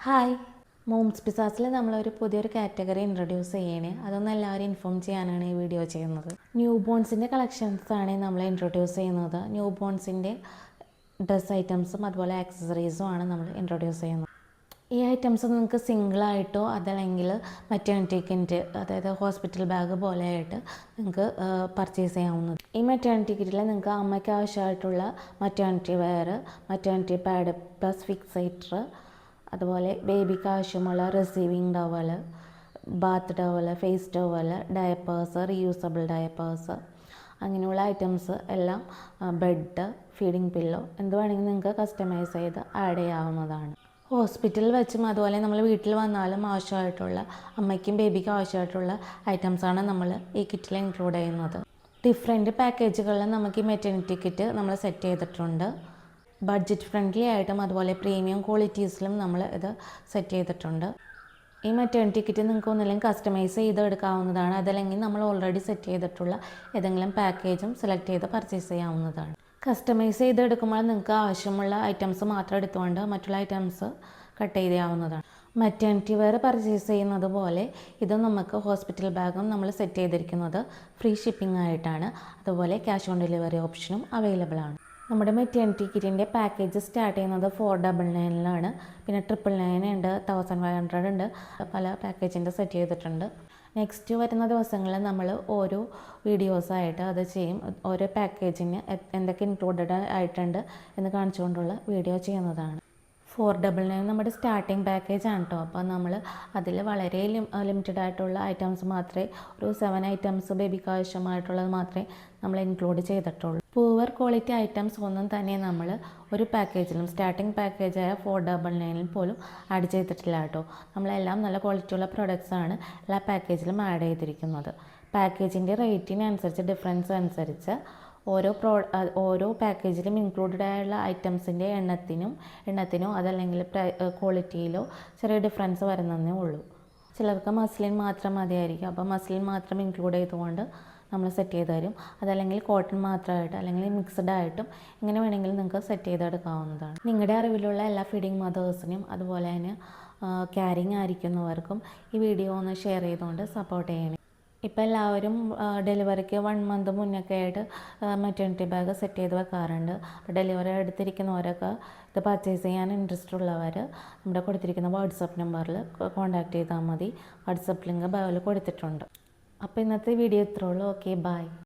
Hi. Moms പിസാസിൽ നമ്മളൊരു പുതിയൊരു category introduce ചെയ്യണേ. അതൊന്നും എല്ലാവരും ഇൻഫോം ചെയ്യാനാണ് ഈ വീഡിയോ ചെയ്യുന്നത്. ന്യൂ ബോൺസിൻ്റെ കളക്ഷൻസാണ് നമ്മൾ ഇൻട്രൊഡ്യൂസ് ചെയ്യുന്നത്. ന്യൂ ബോൺസിൻ്റെ ഡ്രസ് ഐറ്റംസും അതുപോലെ ആക്സസറീസും ആണ് നമ്മൾ ഇൻട്രൊഡ്യൂസ് ചെയ്യുന്നത്. ഈ ഐറ്റംസ് നിങ്ങൾക്ക് സിംഗിളായിട്ടോ അതല്ലെങ്കിൽ മെറ്റേണിറ്റി കിറ്റ്, അതായത് ഹോസ്പിറ്റൽ ബാഗ് പോലെയായിട്ട് നിങ്ങൾക്ക് പർച്ചേസ് ചെയ്യാവുന്നത്. ഈ മെറ്റേണിറ്റി കിറ്റിൽ നിങ്ങൾക്ക് അമ്മയ്ക്ക് ആവശ്യമായിട്ടുള്ള maternity wear, maternity pad plus fixator, അതുപോലെ ബേബിക്ക് ആവശ്യമുള്ള receiving towel, bath towel, face towel, diapers, reusable diapers, അങ്ങനെയുള്ള ഐറ്റംസ് എല്ലാം, ബെഡ്, ഫീഡിങ് പില്ലോ എന്ത് വേണമെങ്കിലും നിങ്ങൾക്ക് കസ്റ്റമൈസ് ചെയ്ത് ആഡ് ചെയ്യാവുന്നതാണ്. ഹോസ്പിറ്റലിൽ വെച്ചും അതുപോലെ നമ്മൾ വീട്ടിൽ വന്നാലും ആവശ്യമായിട്ടുള്ള അമ്മയ്ക്കും ബേബിക്കും ആവശ്യമായിട്ടുള്ള ഐറ്റംസാണ് നമ്മൾ ഈ കിറ്റിൽ ഇൻക്ലൂഡ് ചെയ്യുന്നത്. ഡിഫറെൻറ്റ് പാക്കേജുകളിൽ നമുക്ക് ഈ മെറ്റേണിറ്റി കിറ്റ് നമ്മൾ സെറ്റ് ചെയ്തിട്ടുണ്ട്. ബഡ്ജറ്റ് ഫ്രണ്ട്ലി ആയിട്ടും അതുപോലെ പ്രീമിയം ക്വാളിറ്റീസിലും നമ്മൾ ഇത് സെറ്റ് ചെയ്തിട്ടുണ്ട്. ഈ മെറ്റേണിറ്റി കിറ്റ് നിങ്ങൾക്ക് ഒന്നില്ലെങ്കിൽ കസ്റ്റമൈസ് ചെയ്ത് എടുക്കാവുന്നതാണ്, അതല്ലെങ്കിൽ നമ്മൾ ഓൾറെഡി സെറ്റ് ചെയ്തിട്ടുള്ള ഏതെങ്കിലും പാക്കേജും സെലക്ട് ചെയ്ത് പർച്ചേസ് ചെയ്യാവുന്നതാണ്. കസ്റ്റമൈസ് ചെയ്തെടുക്കുമ്പോൾ നിങ്ങൾക്ക് ആവശ്യമുള്ള ഐറ്റംസ് മാത്രം എടുത്തുകൊണ്ട് മറ്റുള്ള ഐറ്റംസ് കട്ട് ചെയ്യാവുന്നതാണ്. മെറ്റേണിറ്റി വെയർ പർച്ചേസ് ചെയ്യുന്നത് പോലെ ഇത് നമുക്ക് ഹോസ്പിറ്റൽ ബാഗും നമ്മൾ സെറ്റ് ചെയ്തിരിക്കുന്നത് ഫ്രീ ഷിപ്പിംഗ് ആയിട്ടാണ്. അതുപോലെ ക്യാഷ് ഓൺ ഡെലിവറി ഓപ്ഷനും അവൈലബിൾ ആണ്. നമ്മുടെ മെറ്റേണിറ്റി കിറ്റിൻ്റെ പാക്കേജ് സ്റ്റാർട്ട് ചെയ്യുന്നത് 499 പിന്നെ 999 ഉണ്ട്, 1500 ഉണ്ട്. പല പാക്കേജിൻ്റെ സെറ്റ് ചെയ്തിട്ടുണ്ട്. നെക്സ്റ്റ് വരുന്ന ദിവസങ്ങളിൽ നമ്മൾ ഓരോ വീഡിയോസായിട്ട് അത് ചെയ്യും. ഓരോ പാക്കേജിന് എന്തൊക്കെ ഇൻക്ലൂഡഡ് ആയിട്ടുണ്ട് എന്ന് കാണിച്ചുകൊണ്ടുള്ള വീഡിയോ ചെയ്യുന്നതാണ്. 499 നമ്മുടെ സ്റ്റാർട്ടിംഗ് പാക്കേജ് ആണ് കേട്ടോ. അപ്പോൾ നമ്മൾ അതിൽ വളരെ ലിമിറ്റഡ് ആയിട്ടുള്ള ഐറ്റംസ് മാത്രമേ, ഒരു 7 ഐറ്റംസ് ബേബിക്ക് ആവശ്യമായിട്ടുള്ളത് മാത്രമേ നമ്മൾ ഇൻക്ലൂഡ് ചെയ്തിട്ടുള്ളൂ. പൂവർ ക്വാളിറ്റി ഐറ്റംസ് ഒന്നും തന്നെ നമ്മൾ ഒരു പാക്കേജിലും സ്റ്റാർട്ടിംഗ് പാക്കേജായ 499 പോലും ആഡ് ചെയ്തിട്ടില്ല കേട്ടോ. നമ്മളെല്ലാം നല്ല ക്വാളിറ്റിയുള്ള പ്രൊഡക്ട്സാണ് എല്ലാ പാക്കേജിലും ആഡ് ചെയ്തിരിക്കുന്നത്. പാക്കേജിൻ്റെ റേറ്റിനനുസരിച്ച് ഡിഫറൻസ് അനുസരിച്ച് ഓരോ പാക്കേജിലും ഇൻക്ലൂഡഡ് ആയുള്ള ഐറ്റംസിൻ്റെ എണ്ണത്തിനോ അതല്ലെങ്കിൽ ക്വാളിറ്റിയിലോ ചെറിയ ഡിഫറൻസ് വരുന്നതേ ഉള്ളൂ. ചിലർക്ക് മസ്ലിൻ മാത്രം മതിയായിരിക്കും. അപ്പോൾ മസ്ലിൻ മാത്രം ഇൻക്ലൂഡ് ചെയ്തുകൊണ്ട് നമ്മൾ സെറ്റ് ചെയ്ത് തരും. അതല്ലെങ്കിൽ കോട്ടൺ മാത്രമായിട്ട് അല്ലെങ്കിൽ മിക്സ്ഡ് ആയിട്ടും എങ്ങനെ വേണമെങ്കിലും നിങ്ങൾക്ക് സെറ്റ് ചെയ്തെടുക്കാവുന്നതാണ്. നിങ്ങളുടെ അറിവിലുള്ള എല്ലാ ഫീഡിങ് മദേഴ്സിനും അതുപോലെ തന്നെ ക്യാരിങ് ആയിരിക്കുന്നവർക്കും ഈ വീഡിയോ ഒന്ന് ഷെയർ ചെയ്തുകൊണ്ട് സപ്പോർട്ട് ചെയ്യണം. ഇപ്പോൾ എല്ലാവരും ഡെലിവറിക്ക് 1 മന്ത് മുന്നൊക്കെ ആയിട്ട് മെറ്റേണിറ്റി ബാഗ് സെറ്റ് ചെയ്ത് വെക്കാറുണ്ട്. അപ്പോൾ ഡെലിവറി എടുത്തിരിക്കുന്നവരൊക്കെ ഇത് പർച്ചേസ് ചെയ്യാൻ ഇൻട്രസ്റ്റ് ഉള്ളവർ നമ്മുടെ കൊടുത്തിരിക്കുന്ന വാട്സപ്പ് നമ്പറിൽ കോൺടാക്റ്റ് ചെയ്താൽ മതി. വാട്സപ്പ് ലിങ്ക് ബയോയിൽ കൊടുത്തിട്ടുണ്ട്. അപ്പോൾ ഇന്നത്തെ വീഡിയോ ഇത്രേ ഉള്ളൂ. Okay, by.